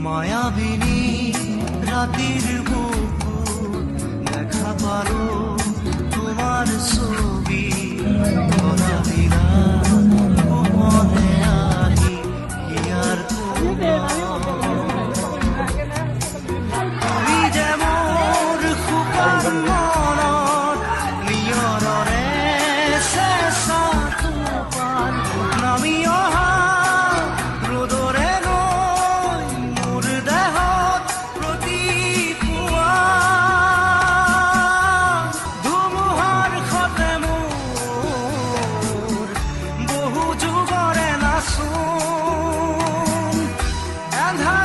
মায়াবিনী ৰাতেৰ বুকুৰ দেখা পালো তোমাৰ ছবি ধৰা দিলা মনে আহি হিয়াৰ তুমি যে মোৰ শুকান মনত নিয়ৰৰে চেঁচা টোপাল নামি অহা ৰ'দৰে নৈ মোৰ দেহত প্ৰতিপুৱা ধুমুহাৰ সতে মোৰ বহু যুগৰে নাচোন এন্ধাৰ